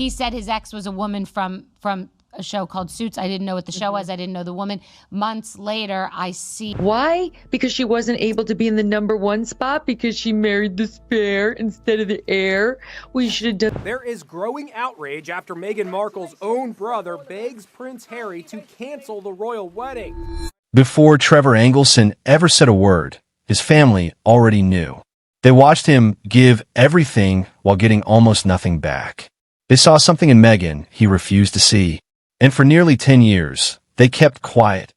He said his ex was a woman from a show called Suits. I didn't know what the show was. I didn't know the woman. Months later, I see. Why? Because she wasn't able to be in the #1 spot because she married the spare instead of the heir. We should have done. There is growing outrage after Meghan Markle's own brother begs Prince Harry to cancel the royal wedding. Before Trevor Engelson ever said a word, his family already knew. They watched him give everything while getting almost nothing back. They saw something in Meghan he refused to see. And for nearly 10 years, they kept quiet,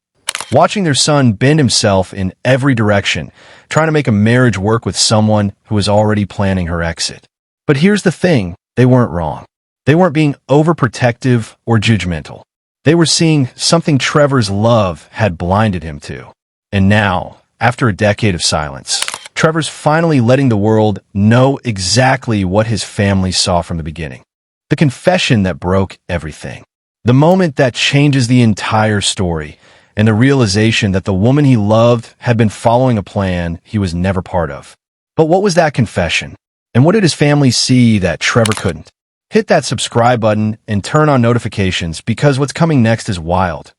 watching their son bend himself in every direction, trying to make a marriage work with someone who was already planning her exit. But here's the thing, they weren't wrong. They weren't being overprotective or judgmental. They were seeing something Trevor's love had blinded him to. And now, after a decade of silence, Trevor's finally letting the world know exactly what his family saw from the beginning. The confession that broke everything. The moment that changes the entire story, and the realization that the woman he loved had been following a plan he was never part of. But what was that confession? And what did his family see that Trevor couldn't? Hit that subscribe button and turn on notifications because what's coming next is wild.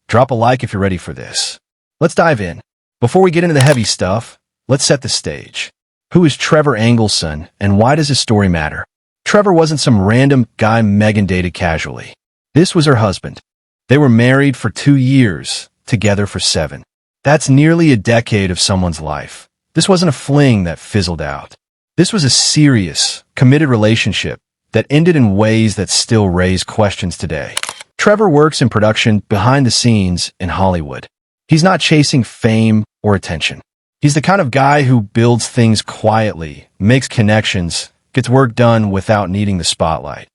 Drop a like if you're ready for this. Let's dive in. Before we get into the heavy stuff, let's set the stage. Who is Trevor Engelson and why does his story matter? Trevor wasn't some random guy Meghan dated casually. This was her husband. They were married for 2 years, together for 7. That's nearly a decade of someone's life. This wasn't a fling that fizzled out. This was a serious, committed relationship that ended in ways that still raise questions today. Trevor works in production behind the scenes in Hollywood. He's not chasing fame or attention. He's the kind of guy who builds things quietly, makes connections, gets work done without needing the spotlight.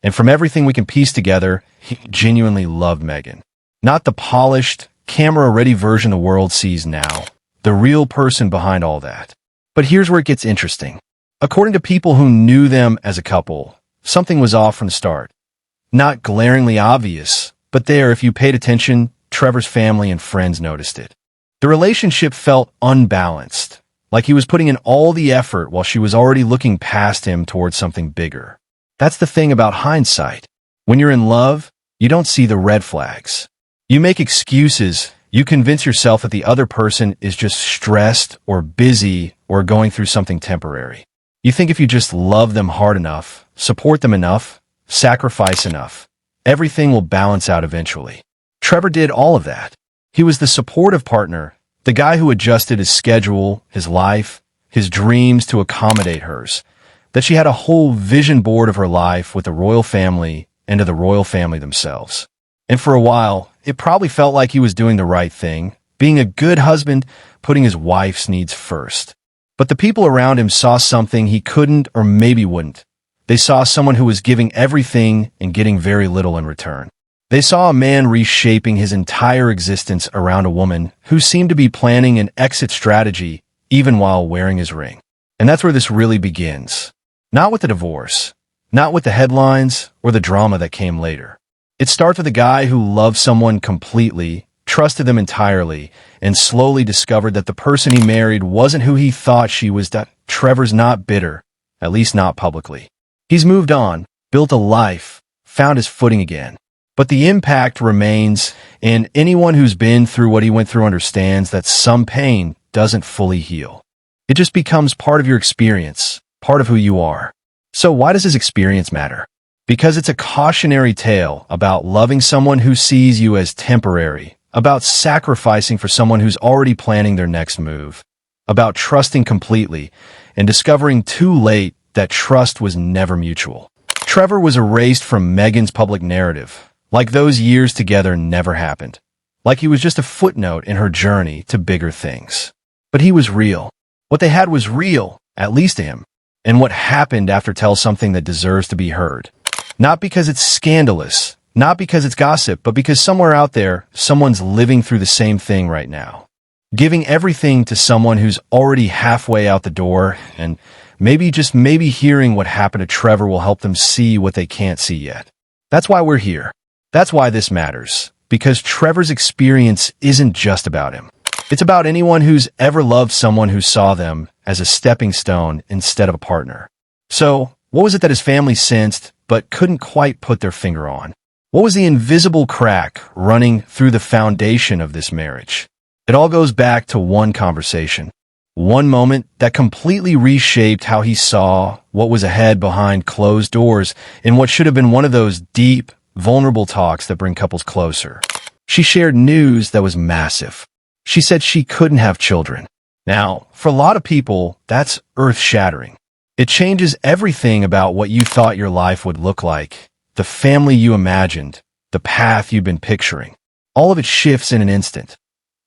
And from everything we can piece together, he genuinely loved Meghan. Not the polished, camera-ready version the world sees now. The real person behind all that. But here's where it gets interesting. According to people who knew them as a couple, something was off from the start. Not glaringly obvious, but there, if you paid attention, Trevor's family and friends noticed it. The relationship felt unbalanced, like he was putting in all the effort while she was already looking past him towards something bigger. That's the thing about hindsight. When you're in love, you don't see the red flags. You make excuses. You convince yourself that the other person is just stressed or busy or going through something temporary. You think if you just love them hard enough, support them enough, sacrifice enough, everything will balance out eventually. Trevor did all of that. He was the supportive partner, the guy who adjusted his schedule, his life, his dreams to accommodate hers. That she had a whole vision board of her life with the royal family and of the royal family themselves. And for a while, it probably felt like he was doing the right thing, being a good husband, putting his wife's needs first. But the people around him saw something he couldn't or maybe wouldn't. They saw someone who was giving everything and getting very little in return. They saw a man reshaping his entire existence around a woman who seemed to be planning an exit strategy even while wearing his ring. And that's where this really begins. Not with the divorce, not with the headlines or the drama that came later. It starts with a guy who loved someone completely, trusted them entirely, and slowly discovered that the person he married wasn't who he thought she was. Trevor's not bitter, at least not publicly. He's moved on, built a life, found his footing again. But the impact remains, and anyone who's been through what he went through understands that some pain doesn't fully heal. It just becomes part of your experience, part of who you are. So why does his experience matter? Because it's a cautionary tale about loving someone who sees you as temporary, about sacrificing for someone who's already planning their next move, about trusting completely and discovering too late that trust was never mutual. Trevor was erased from Meghan's public narrative, like those years together never happened, like he was just a footnote in her journey to bigger things. But he was real. What they had was real, at least to him. And what happened after tells something that deserves to be heard. Not because it's scandalous, not because it's gossip, but because somewhere out there, someone's living through the same thing right now. Giving everything to someone who's already halfway out the door, and maybe hearing what happened to Trevor will help them see what they can't see yet. That's why we're here. That's why this matters. Because Trevor's experience isn't just about him. It's about anyone who's ever loved someone who saw them as a stepping stone instead of a partner. So, What was it that his family sensed but couldn't quite put their finger on? What was the invisible crack running through the foundation of this marriage? It all goes back to one conversation, one moment that completely reshaped how he saw what was ahead behind closed doors in what should have been one of those deep, vulnerable talks that bring couples closer. She shared news that was massive. She said she couldn't have children. Now, for a lot of people, that's earth-shattering. It changes everything about what you thought your life would look like, the family you imagined, the path you've been picturing. All of it shifts in an instant.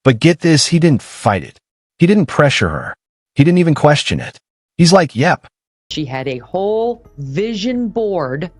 But get this, he didn't fight it. He didn't pressure her. He didn't even question it. He's like, yep. She had a whole vision board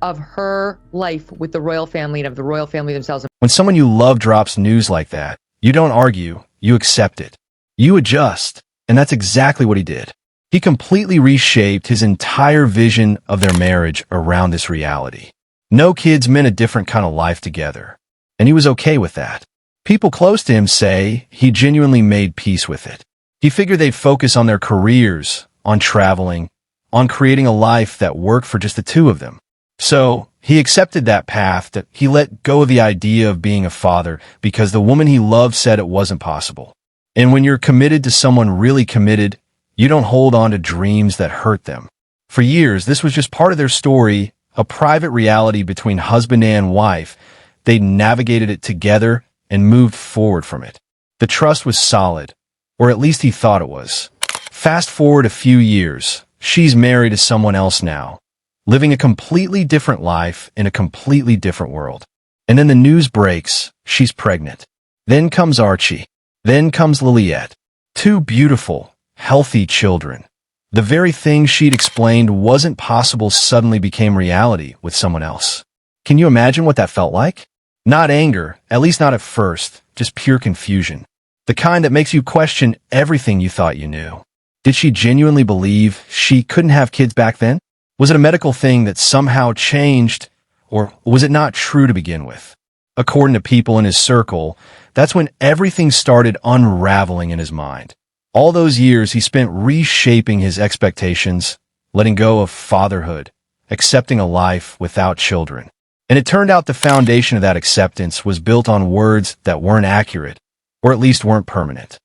of her life with the royal family and of the royal family themselves. When someone you love drops news like that, you don't argue, you accept it. You adjust, and that's exactly what he did. He completely reshaped his entire vision of their marriage around this reality. No kids meant a different kind of life together, and he was okay with that. People close to him say he genuinely made peace with it. He figured they'd focus on their careers, on traveling, on creating a life that worked for just the two of them. So he accepted that path, that he let go of the idea of being a father because the woman he loved said it wasn't possible. And when you're committed to someone really committed, you don't hold on to dreams that hurt them. For years, this was just part of their story, a private reality between husband and wife. They navigated it together and moved forward from it. The trust was solid, or at least he thought it was. Fast forward a few years, she's married to someone else now, living a completely different life in a completely different world. And then the news breaks, she's pregnant. Then comes Archie. Then comes Liliette. Two beautiful, healthy children. The very thing she'd explained wasn't possible suddenly became reality with someone else. Can you imagine what that felt like? Not anger, at least not at first, just pure confusion. The kind that makes you question everything you thought you knew. Did she genuinely believe she couldn't have kids back then? Was it a medical thing that somehow changed, or was it not true to begin with? According to people in his circle, that's when everything started unraveling in his mind. All those years he spent reshaping his expectations, letting go of fatherhood, accepting a life without children. And it turned out the foundation of that acceptance was built on words that weren't accurate, or at least weren't permanent.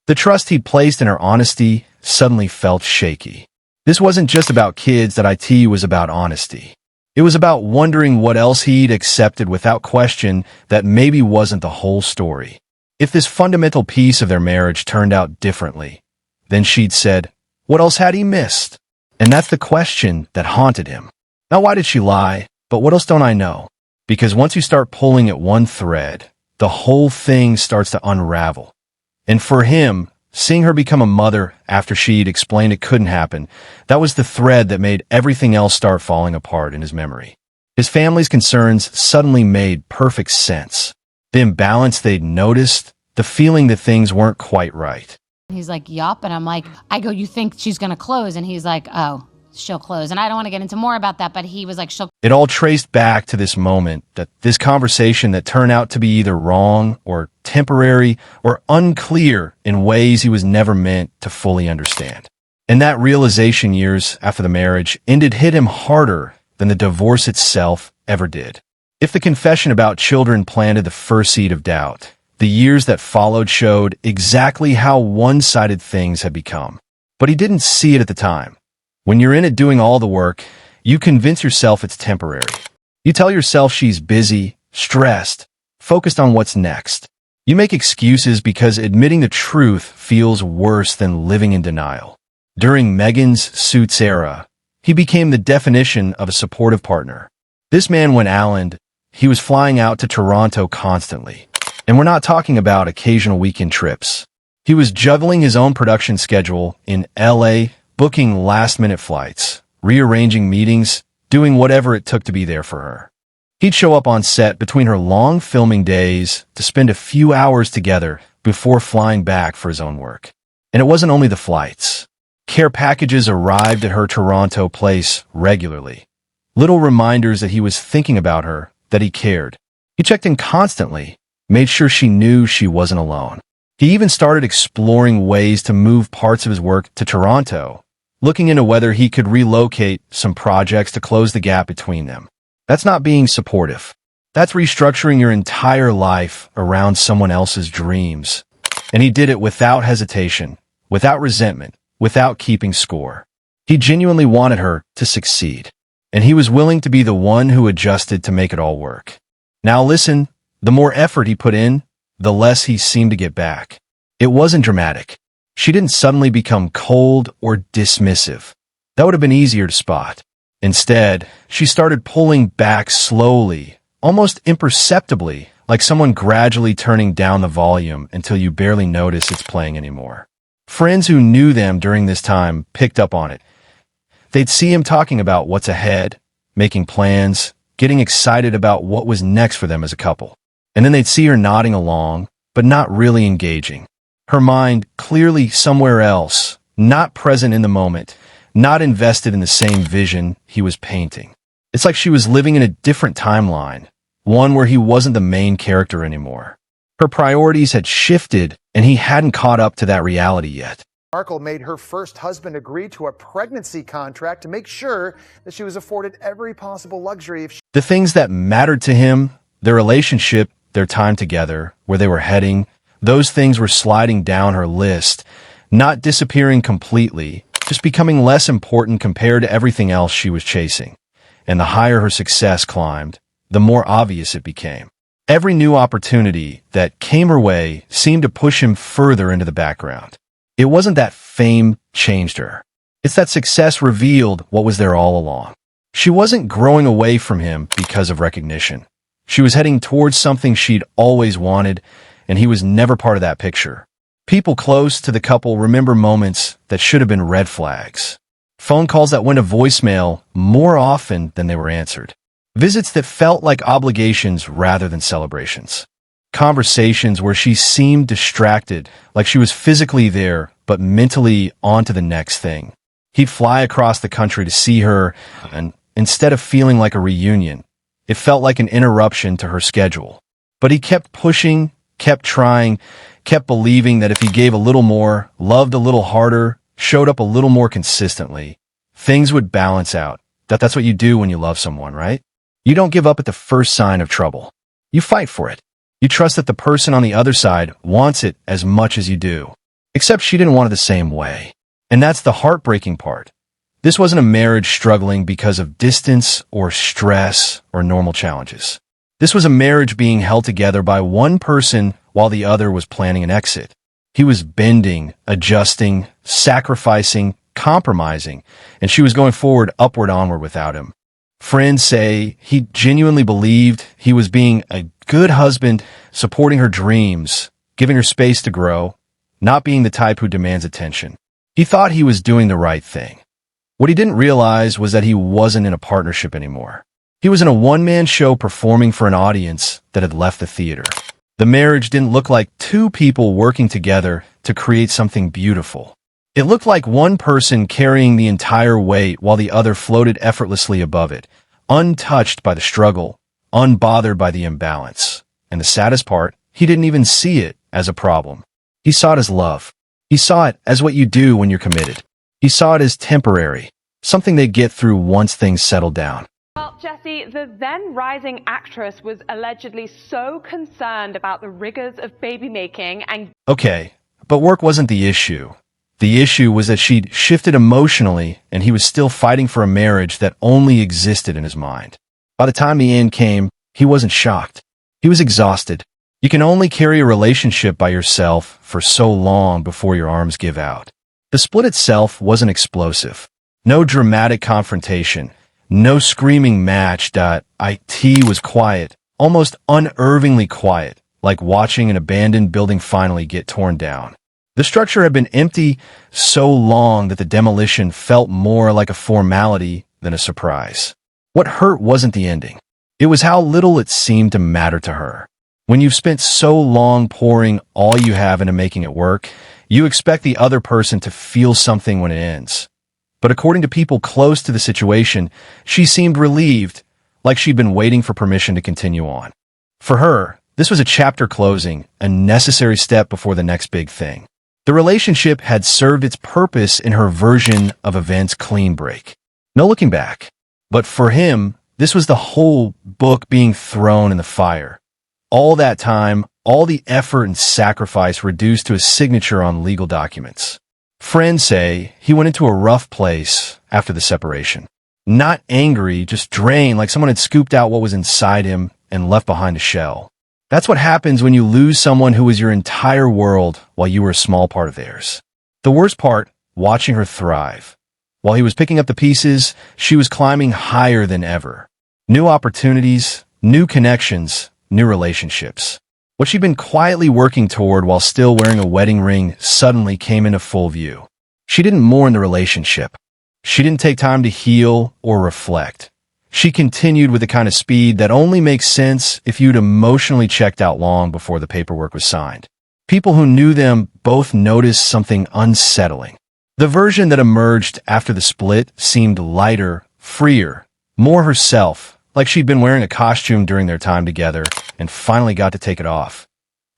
The trust he'd placed in her honesty suddenly felt shaky. This wasn't just about kids, that IT was about honesty. It was about wondering what else he'd accepted without question that maybe wasn't the whole story. If this fundamental piece of their marriage turned out differently, then she'd said, what else had he missed? And that's the question that haunted him. Now, why did she lie? But what else don't I know? Because once you start pulling at one thread, the whole thing starts to unravel. And for him, seeing her become a mother after she'd explained it couldn't happen, that was the thread that made everything else start falling apart in his memory. His family's concerns suddenly made perfect sense. The imbalance they'd noticed, the feeling that things weren't quite right. He's like, yup. And I'm like, I go, you think she's going to close? And he's like, oh, she'll close. And I don't want to get into more about that, but he was like, she'll. It all traced back to this moment, that this conversation that turned out to be either wrong or temporary or unclear in ways he was never meant to fully understand. And that realization years after the marriage ended hit him harder than the divorce itself ever did. If the confession about children planted the first seed of doubt, the years that followed showed exactly how one-sided things had become. But he didn't see it at the time. When you're in it doing all the work, you convince yourself it's temporary. You tell yourself she's busy, stressed, focused on what's next. You make excuses because admitting the truth feels worse than living in denial. During Meghan's Suits era, he became the definition of a supportive partner. This man went island. He was flying out to Toronto constantly. And we're not talking about occasional weekend trips. He was juggling his own production schedule in LA, booking last-minute flights, rearranging meetings, doing whatever it took to be there for her. He'd show up on set between her long filming days to spend a few hours together before flying back for his own work. And it wasn't only the flights. Care packages arrived at her Toronto place regularly. Little reminders that he was thinking about her, that he cared. He checked in constantly, made sure she knew she wasn't alone. He even started exploring ways to move parts of his work to Toronto, looking into whether he could relocate some projects to close the gap between them. That's not being supportive. That's restructuring your entire life around someone else's dreams. And he did it without hesitation, without resentment, without keeping score. He genuinely wanted her to succeed, and he was willing to be the one who adjusted to make it all work. Now listen, the more effort he put in, the less he seemed to get back. It wasn't dramatic. She didn't suddenly become cold or dismissive. That would have been easier to spot. Instead, she started pulling back slowly, almost imperceptibly, like someone gradually turning down the volume until you barely notice it's playing anymore. Friends who knew them during this time picked up on it. They'd see him talking about what's ahead, making plans, getting excited about what was next for them as a couple. And then they'd see her nodding along, but not really engaging. Her mind clearly somewhere else, not present in the moment, not invested in the same vision he was painting. It's like she was living in a different timeline, one where he wasn't the main character anymore. Her priorities had shifted, and he hadn't caught up to that reality yet. Markle made her first husband agree to a pregnancy contract to make sure that she was afforded every possible luxury. The things that mattered to him, their relationship, their time together, where they were heading, those things were sliding down her list, not disappearing completely, just becoming less important compared to everything else she was chasing. And the higher her success climbed, the more obvious it became. Every new opportunity that came her way seemed to push him further into the background. It wasn't that fame changed her. It's that success revealed what was there all along. She wasn't growing away from him because of recognition. She was heading towards something she'd always wanted, and he was never part of that picture. People close to the couple remember moments that should have been red flags. Phone calls that went to voicemail more often than they were answered. Visits that felt like obligations rather than celebrations. Conversations where she seemed distracted, like she was physically there, but mentally on to the next thing. He'd fly across the country to see her, and instead of feeling like a reunion, it felt like an interruption to her schedule. But he kept pushing, kept trying, kept believing that if he gave a little more, loved a little harder, showed up a little more consistently, things would balance out. That's what you do when you love someone, right? You don't give up at the first sign of trouble. You fight for it. You trust that the person on the other side wants it as much as you do. Except she didn't want it the same way. And that's the heartbreaking part. This wasn't a marriage struggling because of distance or stress or normal challenges. This was a marriage being held together by one person while the other was planning an exit. He was bending, adjusting, sacrificing, compromising, and she was going forward, upward, onward without him. Friends say he genuinely believed he was being a good husband, supporting her dreams, giving her space to grow, not being the type who demands attention. He thought he was doing the right thing. What he didn't realize was that he wasn't in a partnership anymore. He was in a one-man show performing for an audience that had left the theater. The marriage didn't look like two people working together to create something beautiful. It looked like one person carrying the entire weight while the other floated effortlessly above it, untouched by the struggle, unbothered by the imbalance. And the saddest part, he didn't even see it as a problem. He saw it as love. He saw it as what you do when you're committed. He saw it as temporary, something they get through once things settle down. Well, Jesse, the then rising actress was allegedly so concerned about the rigors of baby making and... Okay, but work wasn't the issue. The issue was that she'd shifted emotionally, and he was still fighting for a marriage that only existed in his mind. By the time the end came, he wasn't shocked. He was exhausted. You can only carry a relationship by yourself for so long before your arms give out. The split itself wasn't explosive. No dramatic confrontation. No screaming match. It was quiet, almost unnervingly quiet, like watching an abandoned building finally get torn down. The structure had been empty so long that the demolition felt more like a formality than a surprise. What hurt wasn't the ending. It was how little it seemed to matter to her. When you've spent so long pouring all you have into making it work, you expect the other person to feel something when it ends. But according to people close to the situation, she seemed relieved, like she'd been waiting for permission to continue on. For her, this was a chapter closing, a necessary step before the next big thing. The relationship had served its purpose in her version of events clean break. No looking back. But for him, this was the whole book being thrown in the fire. All that time, all the effort and sacrifice reduced to a signature on legal documents. Friends say he went into a rough place after the separation. Not angry, just drained, like someone had scooped out what was inside him and left behind a shell. That's what happens when you lose someone who was your entire world while you were a small part of theirs. The worst part, watching her thrive. While he was picking up the pieces, she was climbing higher than ever. New opportunities, new connections, new relationships. What she'd been quietly working toward while still wearing a wedding ring suddenly came into full view. She didn't mourn the relationship. She didn't take time to heal or reflect. She continued with the kind of speed that only makes sense if you'd emotionally checked out long before the paperwork was signed. People who knew them both noticed something unsettling. The version that emerged after the split seemed lighter, freer, more herself, like she'd been wearing a costume during their time together and finally got to take it off.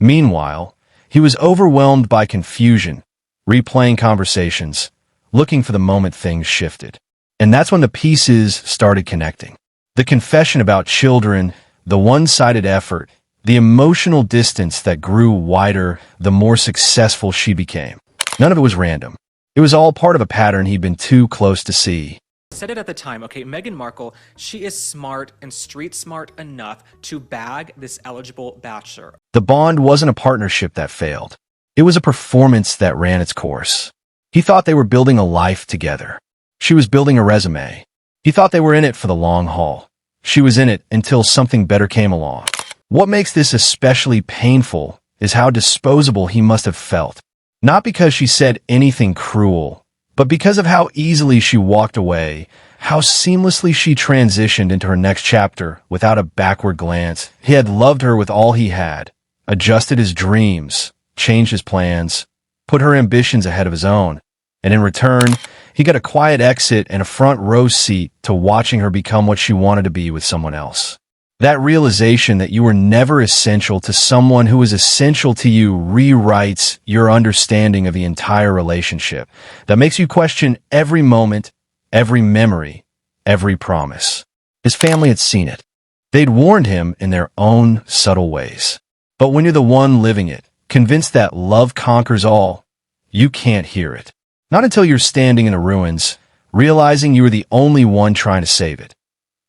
Meanwhile, he was overwhelmed by confusion, replaying conversations, looking for the moment things shifted. And that's when the pieces started connecting. The confession about children, the one-sided effort, the emotional distance that grew wider the more successful she became. None of it was random. It was all part of a pattern he'd been too close to see. I said it at the time, okay, Meghan Markle, she is smart and street smart enough to bag this eligible bachelor. The bond wasn't a partnership that failed. It was a performance that ran its course. He thought they were building a life together. She was building a resume. He thought they were in it for the long haul. She was in it until something better came along. What makes this especially painful is how disposable he must have felt. Not because she said anything cruel, but because of how easily she walked away, how seamlessly she transitioned into her next chapter without a backward glance. He had loved her with all he had, adjusted his dreams, changed his plans, put her ambitions ahead of his own. And in return, he got a quiet exit and a front row seat to watching her become what she wanted to be with someone else. That realization that you were never essential to someone who was essential to you rewrites your understanding of the entire relationship. That makes you question every moment, every memory, every promise. His family had seen it. They'd warned him in their own subtle ways. But when you're the one living it, convinced that love conquers all, you can't hear it. Not until you're standing in the ruins, realizing you were the only one trying to save it.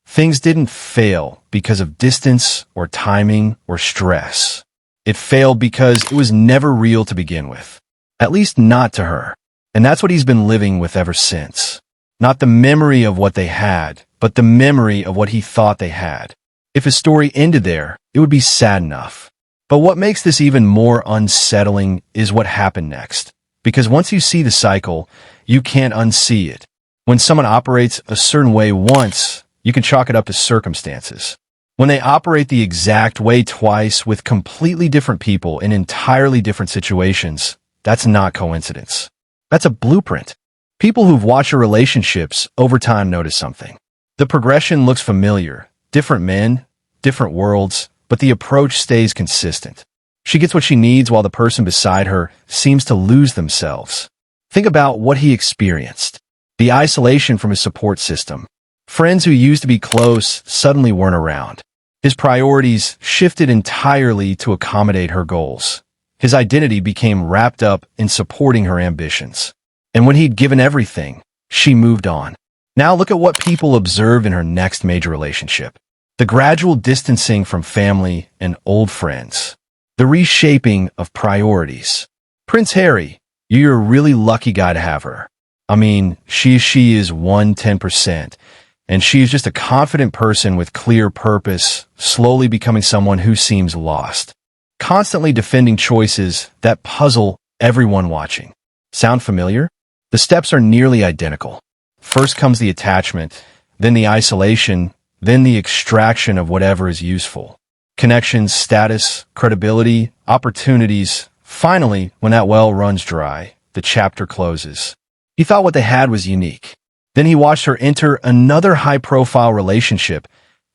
Things didn't fail because of distance or timing or stress. It failed because it was never real to begin with. At least not to her. And that's what he's been living with ever since. Not the memory of what they had, but the memory of what he thought they had. If his story ended there, it would be sad enough. But what makes this even more unsettling is what happened next. Because once you see the cycle, you can't unsee it. When someone operates a certain way once, you can chalk it up to circumstances. When they operate the exact way twice with completely different people in entirely different situations, that's not coincidence. That's a blueprint. People who've watched your relationships over time notice something. The progression looks familiar. Different men, different worlds, but the approach stays consistent. She gets what she needs while the person beside her seems to lose themselves. Think about what he experienced. The isolation from his support system. Friends who used to be close suddenly weren't around. His priorities shifted entirely to accommodate her goals. His identity became wrapped up in supporting her ambitions. And when he'd given everything, she moved on. Now look at what people observe in her next major relationship. The gradual distancing from family and old friends. The reshaping of priorities. Prince Harry, you're a really lucky guy to have her. I mean, she is 110%. And she's just a confident person with clear purpose, slowly becoming someone who seems lost. Constantly defending choices that puzzle everyone watching. Sound familiar? The steps are nearly identical. First comes the attachment, then the isolation, then the extraction of whatever is useful. Connections, status, credibility, opportunities. Finally, when that well runs dry, the chapter closes. He thought what they had was unique. Then he watched her enter another high-profile relationship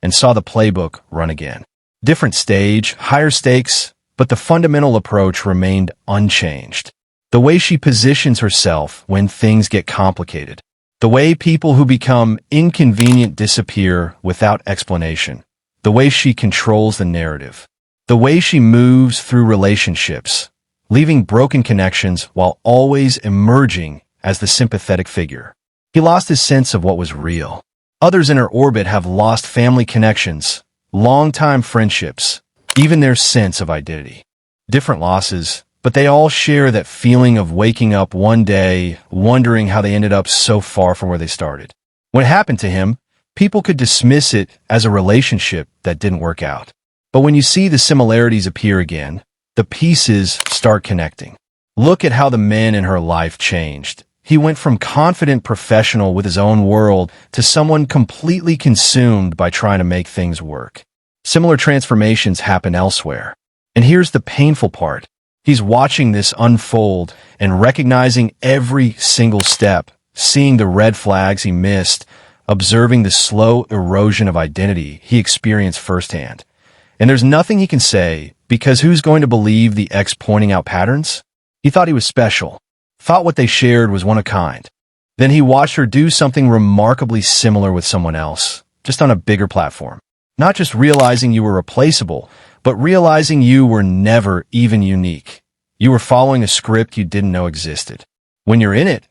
and saw the playbook run again. Different stage, higher stakes, but the fundamental approach remained unchanged. the way she positions herself when things get complicated, the way people who become inconvenient disappear without explanation, the way she controls the narrative, the way she moves through relationships, leaving broken connections while always emerging as the sympathetic figure. He lost his sense of what was real. Others in her orbit have lost family connections, long-time friendships, even their sense of identity. Different losses, but they all share that feeling of waking up one day, wondering how they ended up so far from where they started. When it happened to him, people could dismiss it as a relationship that didn't work out. But when you see the similarities appear again, the pieces start connecting. Look at how the men in her life changed. He went from confident professional with his own world to someone completely consumed by trying to make things work. Similar transformations happen elsewhere. And here's the painful part. He's watching this unfold and recognizing every single step, seeing the red flags he missed, observing the slow erosion of identity he experienced firsthand. And there's nothing he can say, because who's going to believe the ex pointing out patterns? He thought he was special, thought what they shared was one of a kind. Then he watched her do something remarkably similar with someone else, just on a bigger platform. Not just realizing you were replaceable, but realizing you were never even unique. You were following a script you didn't know existed. When you're in it,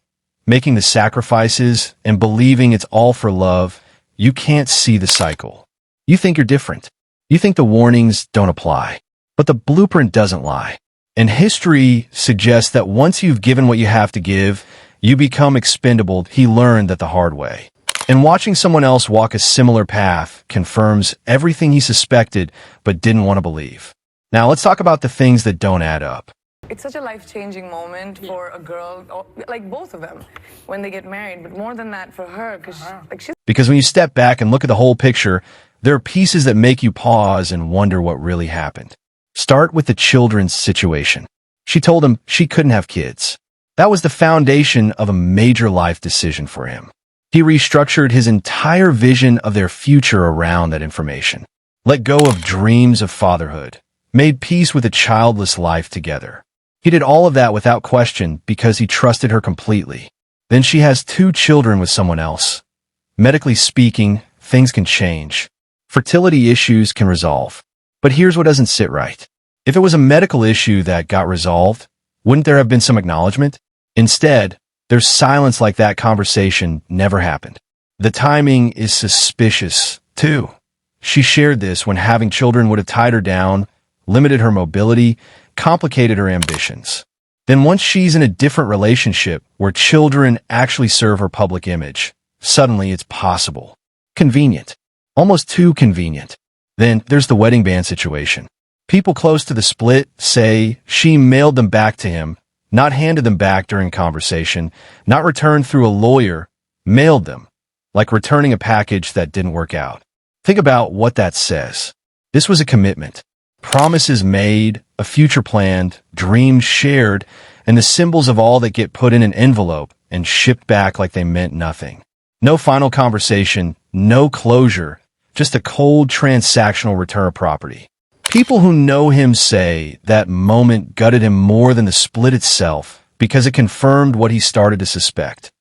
making the sacrifices and believing it's all for love, you can't see the cycle. You think you're different. You think the warnings don't apply. But the blueprint doesn't lie. And history suggests that once you've given what you have to give, you become expendable. He learned that the hard way. And watching someone else walk a similar path confirms everything he suspected but didn't want to believe. Now let's talk about the things that don't add up. It's such a life-changing moment for a girl, like both of them, when they get married. But more than that for her, Because when you step back and look at the whole picture, there are pieces that make you pause and wonder what really happened. Start with the children's situation. She told him she couldn't have kids. That was the foundation of a major life decision for him. He restructured his entire vision of their future around that information. Let go of dreams of fatherhood. Made peace with a childless life together. He did all of that without question because he trusted her completely. Then she has 2 children with someone else. Medically speaking, things can change. Fertility issues can resolve. But here's what doesn't sit right. If it was a medical issue that got resolved, wouldn't there have been some acknowledgement? Instead, there's silence like that conversation never happened. The timing is suspicious, too. She shared this when having children would have tied her down, limited her mobility, complicated her ambitions. Then once she's in a different relationship where children actually serve her public image, suddenly it's possible. Convenient. Almost too convenient. Then there's the wedding band situation. People close to the split say she mailed them back to him, not handed them back during conversation, not returned through a lawyer, mailed them, like returning a package that didn't work out. Think about what that says. This was a commitment. Promises made, a future planned, dreams shared, and the symbols of all that get put in an envelope and shipped back like they meant nothing. No final conversation, no closure, just a cold transactional return of property. People who know him say that moment gutted him more than the split itself because it confirmed what he started to suspect.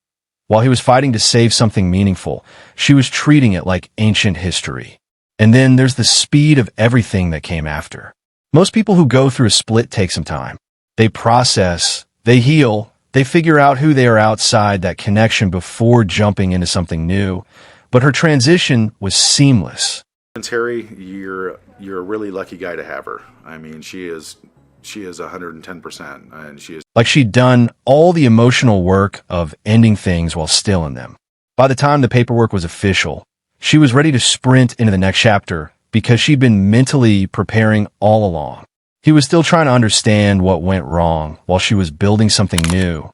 While he was fighting to save something meaningful, she was treating it like ancient history. And then there's the speed of everything that came after. Most people who go through a split take some time. They process, they heal, they figure out who they are outside that connection before jumping into something new. But her transition was seamless. Prince Harry, you're a really lucky guy to have her. I mean, she is 110%, and she is like she'd done all the emotional work of ending things while still in them. By the time the paperwork was official, she was ready to sprint into the next chapter because she'd been mentally preparing all along. He was still trying to understand what went wrong while she was building something new.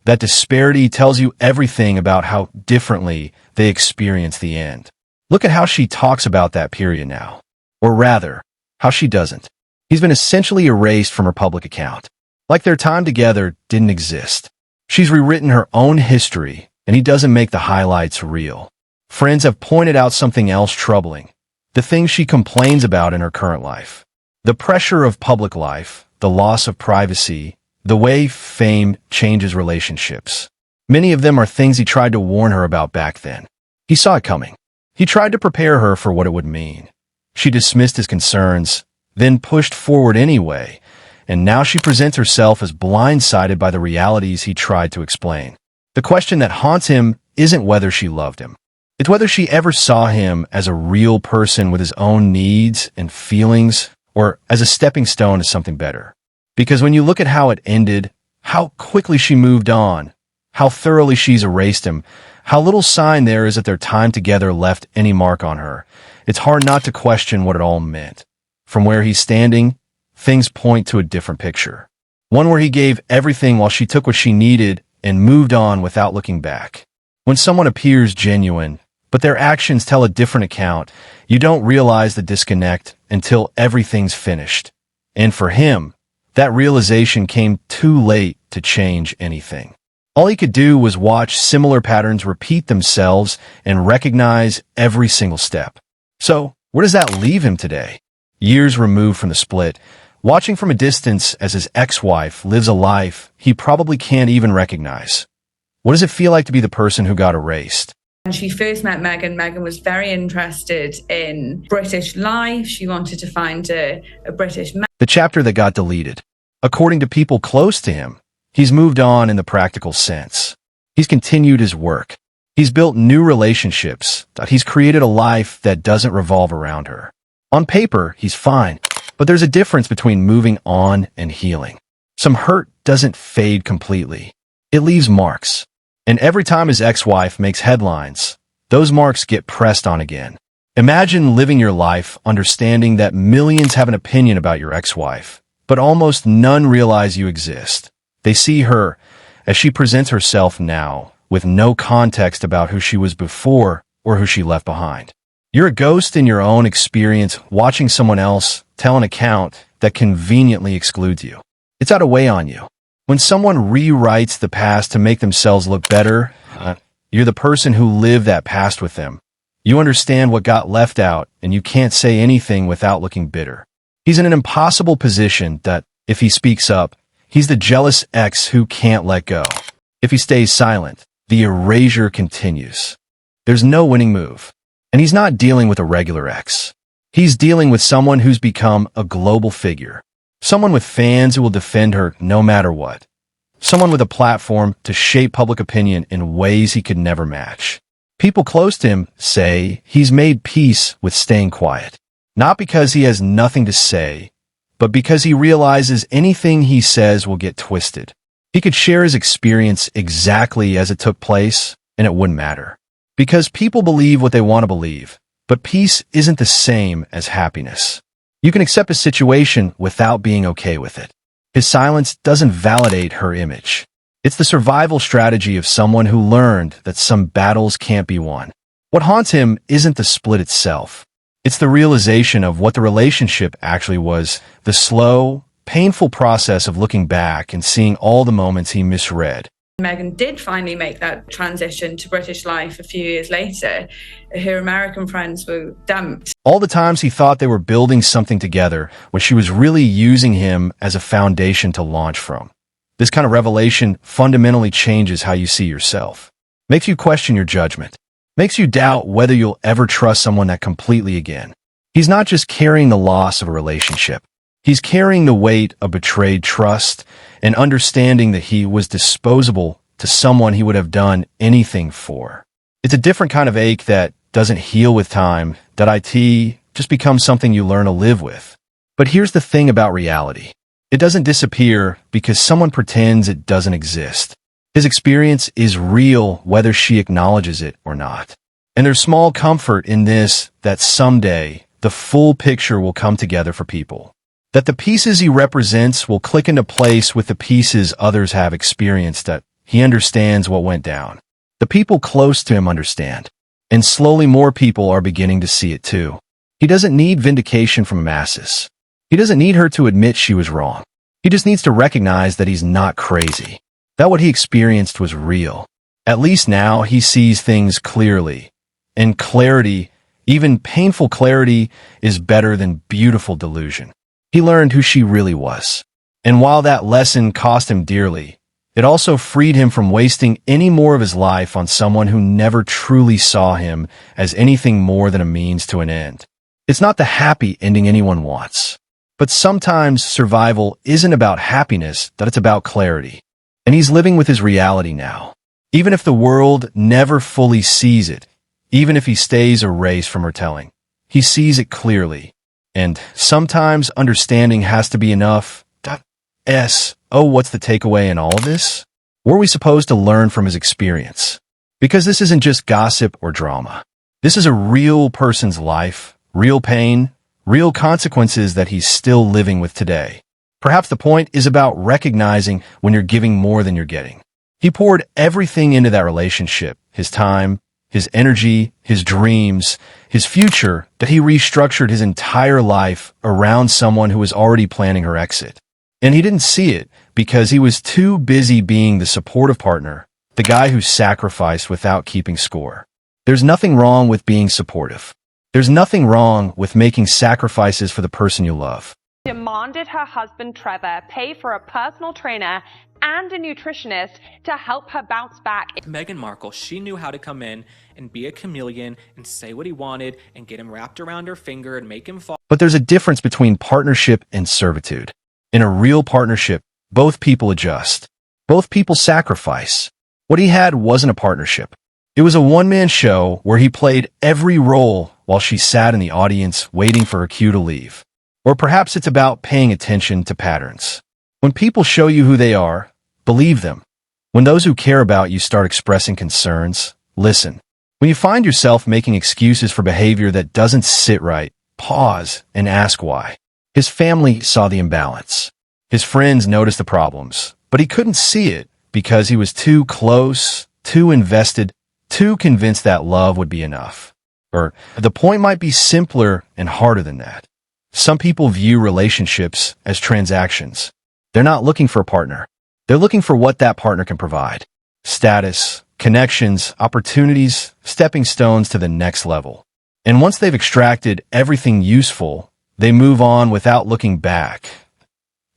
That disparity tells you everything about how differently they experience the end. Look at how she talks about that period now. Or rather, how she doesn't. He's been essentially erased from her public account. Like their time together didn't exist. She's rewritten her own history, and he doesn't make the highlights real. Friends have pointed out something else troubling. The things she complains about in her current life. The pressure of public life, the loss of privacy, the way fame changes relationships. Many of them are things he tried to warn her about back then. He saw it coming. He tried to prepare her for what it would mean. She dismissed his concerns, then pushed forward anyway, and now she presents herself as blindsided by the realities he tried to explain. The question that haunts him isn't whether she loved him. It's whether she ever saw him as a real person with his own needs and feelings, or as a stepping stone to something better. Because when you look at how it ended, how quickly she moved on, how thoroughly she's erased him, how little sign there is that their time together left any mark on her, it's hard not to question what it all meant. From where he's standing, things point to a different picture. One where he gave everything while she took what she needed and moved on without looking back. When someone appears genuine, but their actions tell a different account, you don't realize the disconnect until everything's finished. And for him, that realization came too late to change anything. All he could do was watch similar patterns repeat themselves and recognize every single step. So, where does that leave him today? Years removed from the split, watching from a distance as his ex-wife lives a life he probably can't even recognize. What does it feel like to be the person who got erased? When she first met Meghan, Meghan was very interested in British life. She wanted to find a British man. The chapter that got deleted. According to people close to him, he's moved on in the practical sense. He's continued his work. He's built new relationships. He's created a life that doesn't revolve around her. On paper, he's fine, but there's a difference between moving on and healing. Some hurt doesn't fade completely. It leaves marks. And every time his ex-wife makes headlines, those marks get pressed on again. Imagine living your life understanding that millions have an opinion about your ex-wife, but almost none realize you exist. They see her as she presents herself now, with no context about who she was before or who she left behind. You're a ghost in your own experience, watching someone else tell an account that conveniently excludes you. It's out of weigh on you. When someone rewrites the past to make themselves look better, you're the person who lived that past with them. You understand what got left out, and you can't say anything without looking bitter. He's in an impossible position that, if he speaks up, he's the jealous ex who can't let go. If he stays silent, the erasure continues. There's no winning move. And he's not dealing with a regular ex. He's dealing with someone who's become a global figure. Someone with fans who will defend her no matter what. Someone with a platform to shape public opinion in ways he could never match. People close to him say he's made peace with staying quiet. Not because he has nothing to say, but because he realizes anything he says will get twisted. He could share his experience exactly as it took place, and it wouldn't matter. Because people believe what they want to believe, but peace isn't the same as happiness. You can accept a situation without being okay with it. His silence doesn't validate her image. It's the survival strategy of someone who learned that some battles can't be won. What haunts him isn't the split itself. It's the realization of what the relationship actually was, the slow, painful process of looking back and seeing all the moments he misread. Meghan did finally make that transition to British life a few years later. Her American friends were dumped. All the times he thought they were building something together when she was really using him as a foundation to launch from. This kind of revelation fundamentally changes how you see yourself. Makes you question your judgment. Makes you doubt whether you'll ever trust someone that completely again. He's not just carrying the loss of a relationship. He's carrying the weight of betrayed trust and understanding that he was disposable to someone he would have done anything for. It's a different kind of ache that doesn't heal with time, that it just becomes something you learn to live with. But here's the thing about reality. It doesn't disappear because someone pretends it doesn't exist. His experience is real whether she acknowledges it or not. And there's small comfort in this, that someday the full picture will come together for people. That the pieces he represents will click into place with the pieces others have experienced, that he understands what went down. The people close to him understand. And slowly more people are beginning to see it too. He doesn't need vindication from masses. He doesn't need her to admit she was wrong. He just needs to recognize that he's not crazy. That what he experienced was real. At least now he sees things clearly. And clarity, even painful clarity, is better than beautiful delusion. He learned who she really was. And while that lesson cost him dearly, it also freed him from wasting any more of his life on someone who never truly saw him as anything more than a means to an end. It's not the happy ending anyone wants. But sometimes survival isn't about happiness, that it's about clarity. And he's living with his reality now. Even if the world never fully sees it, even if he stays erased from her telling, he sees it clearly. And sometimes understanding has to be enough. Oh, what's the takeaway in all of this? Were we supposed to learn from his experience? Because this isn't just gossip or drama. This is a real person's life, real pain, real consequences that he's still living with today. Perhaps the point is about recognizing when you're giving more than you're getting. He poured everything into that relationship, his time, his energy, his dreams, his future, that he restructured his entire life around someone who was already planning her exit. And he didn't see it because he was too busy being the supportive partner, the guy who sacrificed without keeping score. There's nothing wrong with being supportive. There's nothing wrong with making sacrifices for the person you love. Demanded her husband Trevor pay for a personal trainer and a nutritionist to help her bounce back. Meghan Markle, she knew how to come in and be a chameleon and say what he wanted and get him wrapped around her finger and make him fall. But there's a difference between partnership and servitude. In a real partnership, both people adjust. Both people sacrifice. What he had wasn't a partnership. It was a one-man show where he played every role while she sat in the audience waiting for her cue to leave. Or perhaps it's about paying attention to patterns. When people show you who they are, believe them. When those who care about you start expressing concerns, listen. When you find yourself making excuses for behavior that doesn't sit right, pause and ask why. His family saw the imbalance. His friends noticed the problems, but he couldn't see it because he was too close, too invested, too convinced that love would be enough. Or the point might be simpler and harder than that. Some people view relationships as transactions. They're not looking for a partner. They're looking for what that partner can provide. Status, connections, opportunities, stepping stones to the next level. And once they've extracted everything useful, they move on without looking back.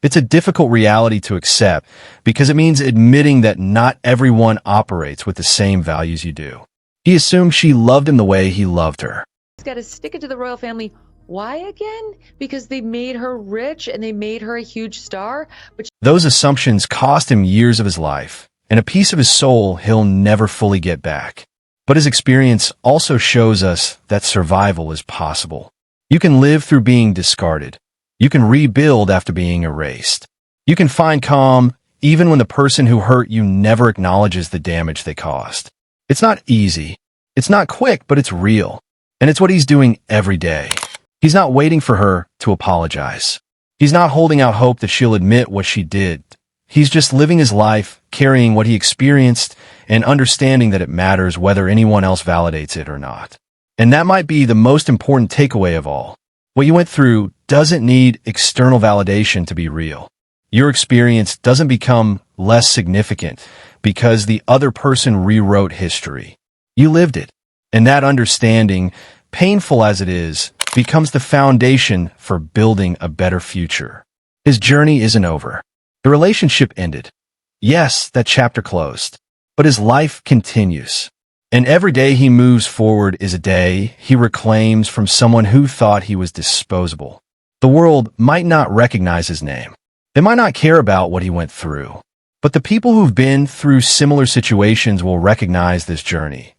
It's a difficult reality to accept because it means admitting that not everyone operates with the same values you do. He assumed she loved him the way he loved her. He's got to stick it to the royal family. Why again? Because they made her rich and they made her a huge star. But those assumptions cost him years of his life and a piece of his soul he'll never fully get back. But his experience also shows us that survival is possible. You can live through being discarded. You can rebuild after being erased. You can find calm even when the person who hurt you never acknowledges the damage they caused. It's not easy. It's not quick, but it's real. And it's what he's doing every day. He's not waiting for her to apologize. He's not holding out hope that she'll admit what she did. He's just living his life, carrying what he experienced, and understanding that it matters whether anyone else validates it or not. And that might be the most important takeaway of all. What you went through doesn't need external validation to be real. Your experience doesn't become less significant because the other person rewrote history. You lived it. And that understanding, painful as it is, becomes the foundation for building a better future. His journey isn't over. The relationship ended. Yes, that chapter closed. But his life continues. And every day he moves forward is a day he reclaims from someone who thought he was disposable. The world might not recognize his name. They might not care about what he went through. But the people who've been through similar situations will recognize this journey.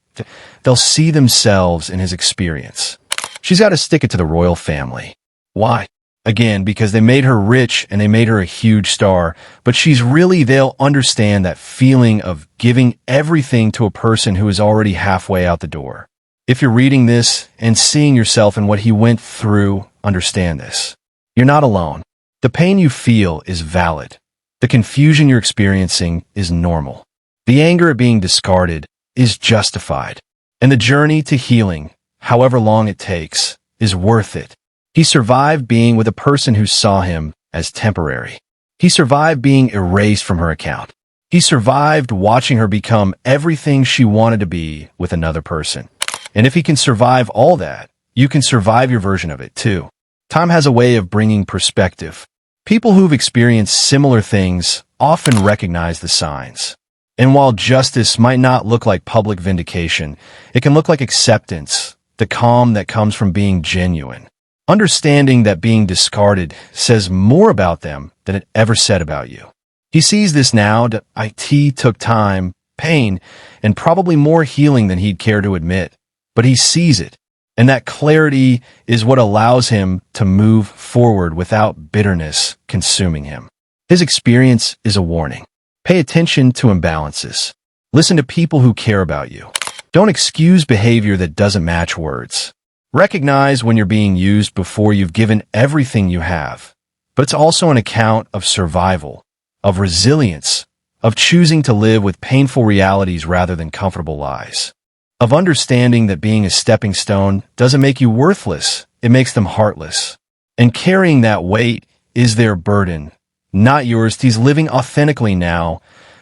They'll see themselves in his experience. She's got to stick it to the royal family. Why? Again, because they made her rich and they made her a huge star, but they'll understand that feeling of giving everything to a person who is already halfway out the door. If you're reading this and seeing yourself in what he went through, understand this. You're not alone. The pain you feel is valid. The confusion you're experiencing is normal. The anger at being discarded is justified. And the journey to healing, however long it takes, is worth it. He survived being with a person who saw him as temporary. He survived being erased from her account. He survived watching her become everything she wanted to be with another person. And if he can survive all that, you can survive your version of it too. Time has a way of bringing perspective. People who've experienced similar things often recognize the signs. And while justice might not look like public vindication, it can look like acceptance, the calm that comes from being genuine. Understanding that being discarded says more about them than it ever said about you. He sees this now that it took time, pain, and probably more healing than he'd care to admit. But he sees it, and that clarity is what allows him to move forward without bitterness consuming him. His experience is a warning. Pay attention to imbalances. Listen to people who care about you. Don't excuse behavior that doesn't match words. Recognize when you're being used before you've given everything you have. But it's also an account of survival, of resilience, of choosing to live with painful realities rather than comfortable lies, of understanding that being a stepping stone doesn't make you worthless, it makes them heartless. And carrying that weight is their burden, not yours. He's living authentically now,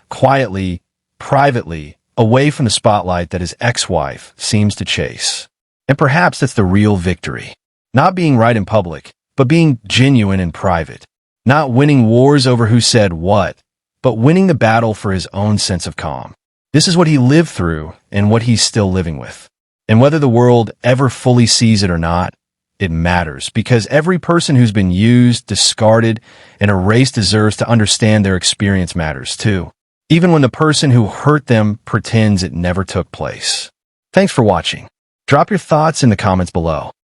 quietly, privately, away from the spotlight that his ex-wife seems to chase. And perhaps that's the real victory. Not being right in public, but being genuine in private. Not winning wars over who said what, but winning the battle for his own sense of calm. This is what he lived through and what he's still living with. And whether the world ever fully sees it or not, it matters, because every person who's been used, discarded, and erased deserves to understand their experience matters too, even when the person who hurt them pretends it never took place. Thanks for watching. Drop your thoughts in the comments below.